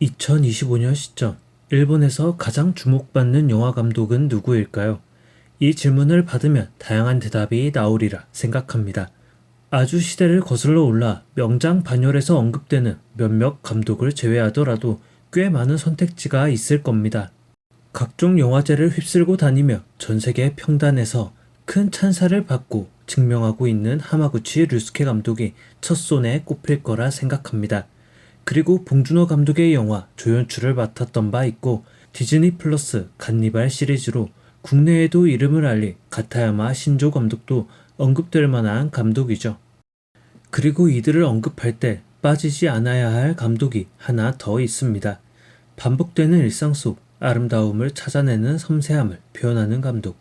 2025년 시점, 일본에서 가장 주목받는 영화 감독은 누구일까요? 이 질문을 받으면 다양한 대답이 나오리라 생각합니다. 아주 시대를 거슬러 올라 명장 반열에서 언급되는 몇몇 감독을 제외하더라도 꽤 많은 선택지가 있을 겁니다. 각종 영화제를 휩쓸고 다니며 전 세계 평단에서 큰 찬사를 받고 증명하고 있는 하마구치 류스케 감독이 첫 손에 꼽힐 거라 생각합니다. 그리고 봉준호 감독의 영화 조연출을 맡았던 바 있고 디즈니 플러스 간니발 시리즈로 국내에도 이름을 알린 가타야마 신조 감독도 언급될 만한 감독이죠. 그리고 이들을 언급할 때 빠지지 않아야 할 감독이 하나 더 있습니다. 반복되는 일상 속 아름다움을 찾아내는 섬세함을 표현하는 감독.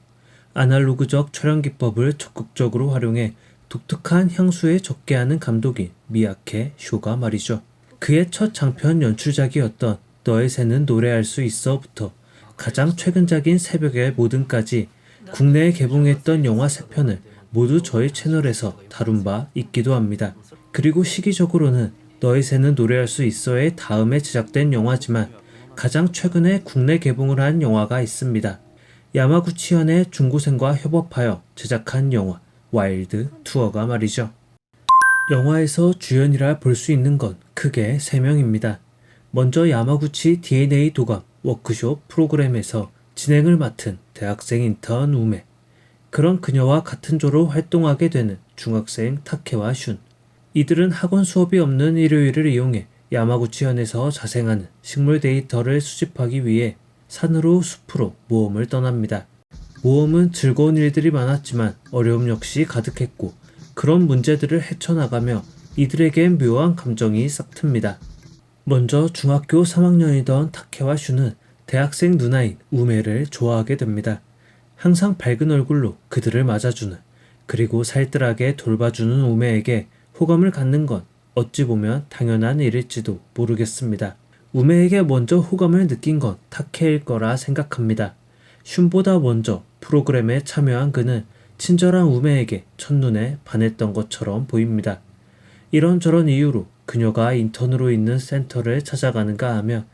아날로그적 촬영 기법을 적극적으로 활용해 독특한 향수에 적게 하는 감독인 미야케 쇼가 말이죠. 그의 첫 장편 연출작이었던 너의 새는 노래할 수 있어부터 가장 최근작인 새벽의 모든까지 국내에 개봉했던 영화 3편을 모두 저희 채널에서 다룬 바 있기도 합니다. 그리고 시기적으로는 너의 새는 노래할 수 있어의 다음에 제작된 영화지만 가장 최근에 국내 개봉을 한 영화가 있습니다. 야마구치현의 중고생과 협업하여 제작한 영화 와일드 투어가 말이죠. 영화에서 주연이라 볼 수 있는 건 크게 3명입니다. 먼저 야마구치 DNA 도감 워크숍 프로그램에서 진행을 맡은 대학생 인턴 우메. 그런 그녀와 같은 조로 활동하게 되는 중학생 타케와 슌. 이들은 학원 수업이 없는 일요일을 이용해 야마구치현에서 자생하는 식물 데이터를 수집하기 위해 산으로 숲으로 모험을 떠납니다. 모험은 즐거운 일들이 많았지만 어려움 역시 가득했고 그런 문제들을 헤쳐나가며 이들에겐 묘한 감정이 싹틉니다. 먼저 중학교 3학년이던 타케와 슈는 대학생 누나인 우메를 좋아하게 됩니다. 항상 밝은 얼굴로 그들을 맞아주는, 그리고 살뜰하게 돌봐주는 우메에게 호감을 갖는 건 어찌 보면 당연한 일일지도 모르겠습니다. 우메에게 먼저 호감을 느낀 건 타케일 거라 생각합니다. 슌보다 먼저 프로그램에 참여한 그는 친절한 우메에게 첫눈에 반했던 것처럼 보입니다. 이런저런 이유로 그녀가 인턴으로 있는 센터를 찾아가는가 하며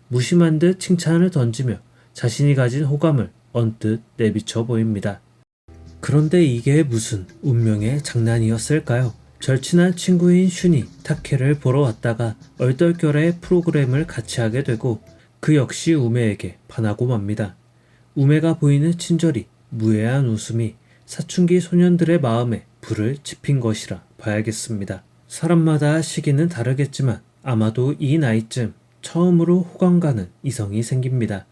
무심한 듯 칭찬을 던지며 자신이 가진 호감을 언뜻 내비쳐 보입니다. 그런데 이게 무슨 운명의 장난이었을까요? 절친한 친구인 슌이 타케를 보러 왔다가 얼떨결에 프로그램을 같이 하게 되고 그 역시 우메에게 반하고 맙니다. 우메가 보이는 친절이, 무해한 웃음이 사춘기 소년들의 마음에 불을 지핀 것이라 봐야겠습니다. 사람마다 시기는 다르겠지만 아마도 이 나이쯤 처음으로 호감 가는 이성이 생깁니다.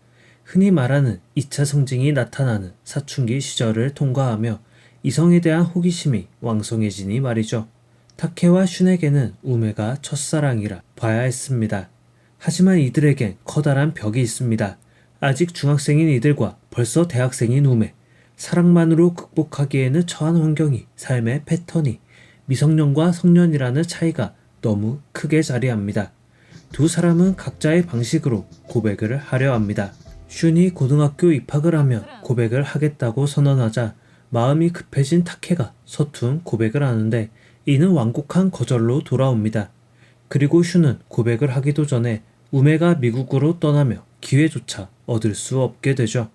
흔히 말하는 2차 성징이 나타나는 사춘기 시절을 통과하며 이성에 대한 호기심이 왕성해지니 말이죠. 타케와 슌에게는 우메가 첫사랑이라 봐야 했습니다. 하지만 이들에겐 커다란 벽이 있습니다. 아직 중학생인 이들과 벌써 대학생인 우메. 사랑만으로 극복하기에는 처한 환경이, 삶의 패턴이, 미성년과 성년이라는 차이가 너무 크게 자리합니다. 두 사람은 각자의 방식으로 고백을 하려 합니다. 슌이 고등학교 입학을 하며 고백을 하겠다고 선언하자 마음이 급해진 타케가 서툰 고백을 하는데 이는 완곡한 거절로 돌아옵니다. 그리고 슌은 고백을 하기도 전에 우메가 미국으로 떠나며 기회조차 얻을 수 없게 되죠.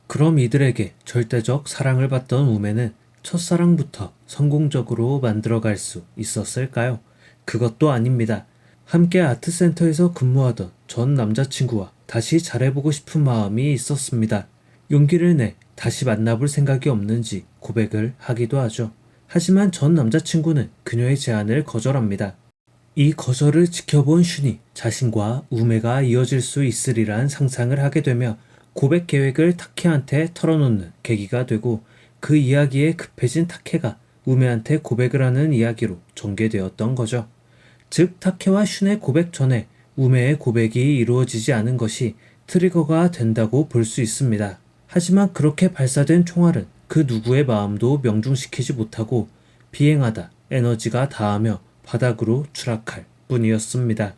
그럼 이들에게 절대적 사랑을 받던 우메는 첫사랑부터 성공적으로 만들어갈 수 있었을까요? 그것도 아닙니다. 함께 아트센터에서 근무하던 전 남자친구와 다시 잘해보고 싶은 마음이 있었습니다. 용기를 내 다시 만나볼 생각이 없는지 고백을 하기도 하죠. 하지만 전 남자친구는 그녀의 제안을 거절합니다. 이 거절을 지켜본 슌이 자신과 우메가 이어질 수 있으리란 상상을 하게 되며 고백 계획을 타케한테 털어놓는 계기가 되고 그 이야기에 급해진 타케가 우메한테 고백을 하는 이야기로 전개되었던 거죠. 즉 타케와 슌의 고백 전에 우메의 고백이 이루어지지 않은 것이 트리거가 된다고 볼 수 있습니다. 하지만 그렇게 발사된 총알은 그 누구의 마음도 명중시키지 못하고 비행하다 에너지가 다하며 바닥으로 추락할 뿐이었습니다.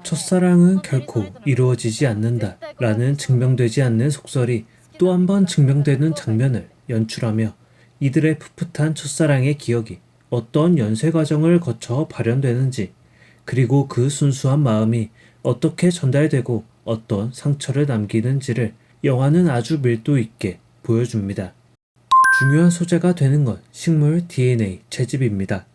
첫사랑은 결코 이루어지지 않는다 라는 증명되지 않는 속설이 또 한 번 증명되는 장면을 연출하며 이들의 풋풋한 첫사랑의 기억이 어떤 연쇄 과정을 거쳐 발현되는지, 그리고 그 순수한 마음이 어떻게 전달되고 어떤 상처를 남기는지를 영화는 아주 밀도 있게 보여줍니다. 중요한 소재가 되는 건 식물 DNA 채집입니다.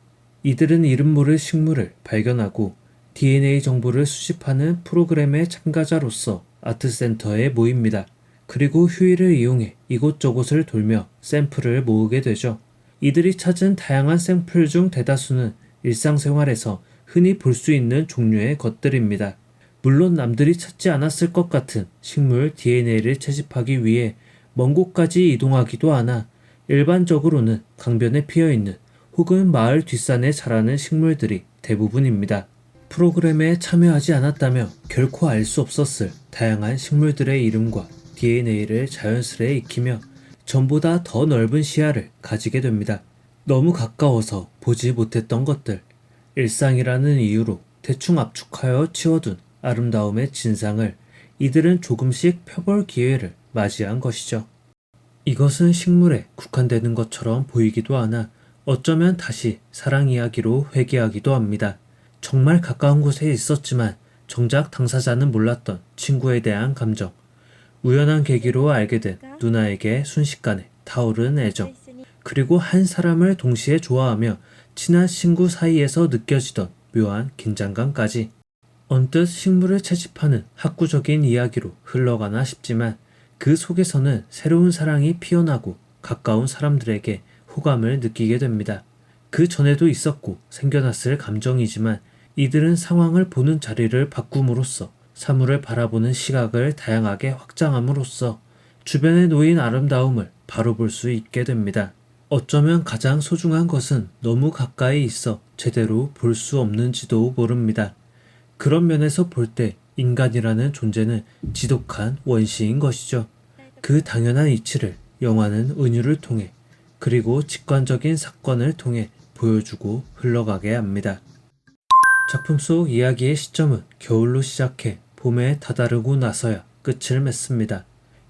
이들은 이름 모를 식물을 발견하고 DNA 정보를 수집하는 프로그램의 참가자로서 아트센터에 모입니다. 그리고 휴일을 이용해 이곳저곳을 돌며 샘플을 모으게 되죠. 이들이 찾은 다양한 샘플 중 대다수는 일상생활에서 흔히 볼 수 있는 종류의 것들입니다. 물론 남들이 찾지 않았을 것 같은 식물 DNA를 채집하기 위해 먼 곳까지 이동하기도 하나 일반적으로는 강변에 피어있는 혹은 마을 뒷산에 자라는 식물들이 대부분입니다. 프로그램에 참여하지 않았다며 결코 알 수 없었을 다양한 식물들의 이름과 DNA를 자연스레 익히며 전보다 더 넓은 시야를 가지게 됩니다. 너무 가까워서 보지 못했던 것들, 일상이라는 이유로 대충 압축하여 치워둔 아름다움의 진상을 이들은 조금씩 펴볼 기회를 맞이한 것이죠. 이것은 식물에 국한되는 것처럼 보이기도 하나 어쩌면 다시 사랑 이야기로 회귀하기도 합니다. 정말 가까운 곳에 있었지만 정작 당사자는 몰랐던 친구에 대한 감정, 우연한 계기로 알게 된 누나에게 순식간에 타오른 애정, 그리고 한 사람을 동시에 좋아하며 친한 친구 사이에서 느껴지던 묘한 긴장감까지. 언뜻 식물을 채집하는 학구적인 이야기로 흘러가나 싶지만 그 속에서는 새로운 사랑이 피어나고 가까운 사람들에게 호감을 느끼게 됩니다. 그 전에도 있었고 생겨났을 감정이지만 이들은 상황을 보는 자리를 바꿈으로써 사물을 바라보는 시각을 다양하게 확장함으로써 주변에 놓인 아름다움을 바로 볼 수 있게 됩니다. 어쩌면 가장 소중한 것은 너무 가까이 있어 제대로 볼 수 없는지도 모릅니다. 그런 면에서 볼 때 인간이라는 존재는 지독한 원시인 것이죠. 그 당연한 이치를 영화는 은유를 통해 그리고 직관적인 사건을 통해 보여주고 흘러가게 합니다. 작품 속 이야기의 시점은 겨울로 시작해 봄에 다다르고 나서야 끝을 맺습니다.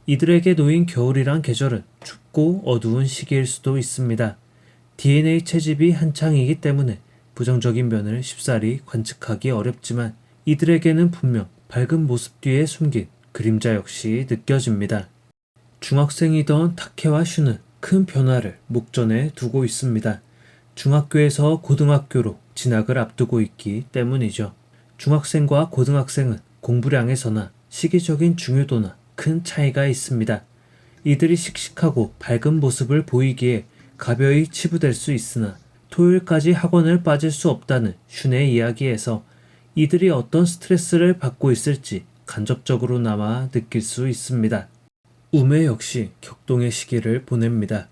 이들에게 놓인 겨울이란 계절은 춥고 어두운 시기일 수도 있습니다. DNA 채집이 한창이기 때문에 부정적인 면을 쉽사리 관측하기 어렵지만 이들에게는 분명 밝은 모습 뒤에 숨긴 그림자 역시 느껴집니다. 중학생이던 타케와 슈는 큰 변화를 목전에 두고 있습니다. 중학교에서 고등학교로 진학을 앞두고 있기 때문이죠. 중학생과 고등학생은 공부량에서나 시기적인 중요도나 큰 차이가 있습니다. 이들이 씩씩하고 밝은 모습을 보이기에 가벼이 치부될 수 있으나 토요일까지 학원을 빠질 수 없다는 슌의 이야기에서 이들이 어떤 스트레스를 받고 있을지 간접적으로나마 느낄 수 있습니다. 우메 역시 격동의 시기를 보냅니다.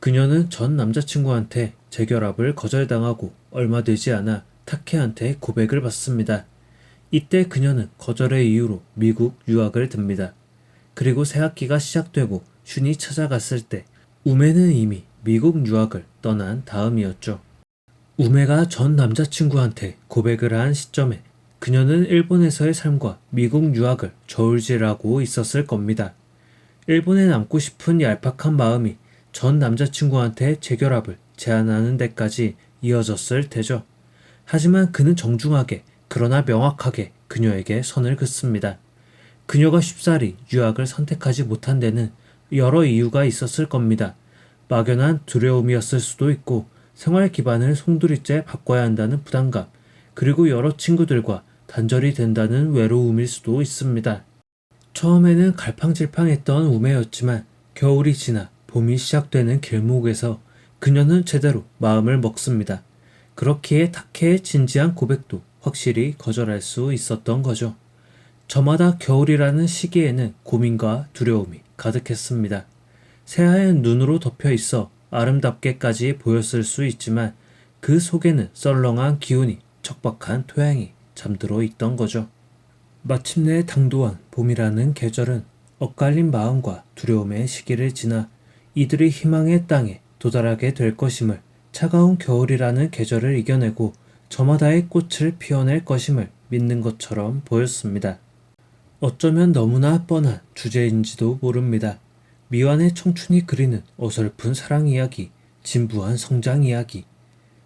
그녀는 전 남자친구한테 재결합을 거절당하고 얼마 되지 않아 타케한테 고백을 받습니다. 이때 그녀는 거절의 이유로 미국 유학을 듭니다. 그리고 새학기가 시작되고 슌이 찾아갔을 때 우메는 이미 미국 유학을 떠난 다음이었죠. 우메가 전 남자친구한테 고백을 한 시점에 그녀는 일본에서의 삶과 미국 유학을 저울질하고 있었을 겁니다. 일본에 남고 싶은 얄팍한 마음이 전 남자친구한테 재결합을 제안하는 데까지 이어졌을 테죠. 하지만 그는 정중하게 그러나 명확하게 그녀에게 선을 긋습니다. 그녀가 쉽사리 유학을 선택하지 못한 데는 여러 이유가 있었을 겁니다. 막연한 두려움이었을 수도 있고 생활 기반을 송두리째 바꿔야 한다는 부담감, 그리고 여러 친구들과 단절이 된다는 외로움일 수도 있습니다. 처음에는 갈팡질팡했던 우메였지만 겨울이 지나 봄이 시작되는 길목에서 그녀는 제대로 마음을 먹습니다. 그렇기에 타케의 진지한 고백도 확실히 거절할 수 있었던 거죠. 저마다 겨울이라는 시기에는 고민과 두려움이 가득했습니다. 새하얀 눈으로 덮여 있어 아름답게까지 보였을 수 있지만 그 속에는 썰렁한 기운이 척박한 토양이 잠들어 있던 거죠. 마침내 당도한 봄이라는 계절은 엇갈린 마음과 두려움의 시기를 지나 이들이 희망의 땅에 도달하게 될 것임을, 차가운 겨울이라는 계절을 이겨내고 저마다의 꽃을 피워낼 것임을 믿는 것처럼 보였습니다. 어쩌면 너무나 뻔한 주제인지도 모릅니다. 미완의 청춘이 그리는 어설픈 사랑 이야기, 진부한 성장 이야기.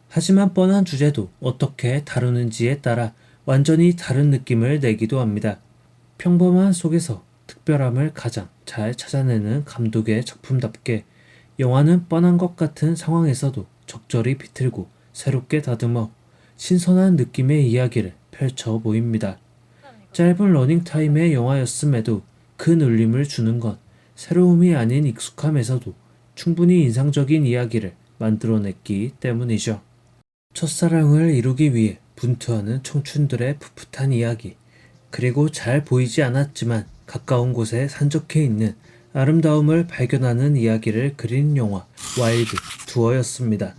하지만 뻔한 주제도 어떻게 다루는지에 따라 완전히 다른 느낌을 내기도 합니다. 평범한 속에서 특별함을 가장 잘 찾아내는 감독의 작품답게 영화는 뻔한 것 같은 상황에서도 적절히 비틀고 새롭게 다듬어 신선한 느낌의 이야기를 펼쳐 보입니다. 짧은 러닝타임의 영화였음에도 큰 울림을 주는 건 새로움이 아닌 익숙함에서도 충분히 인상적인 이야기를 만들어냈기 때문이죠. 첫사랑을 이루기 위해 분투하는 청춘들의 풋풋한 이야기, 그리고 잘 보이지 않았지만 가까운 곳에 산적해 있는 아름다움을 발견하는 이야기를 그린 영화 와일드 투어였습니다.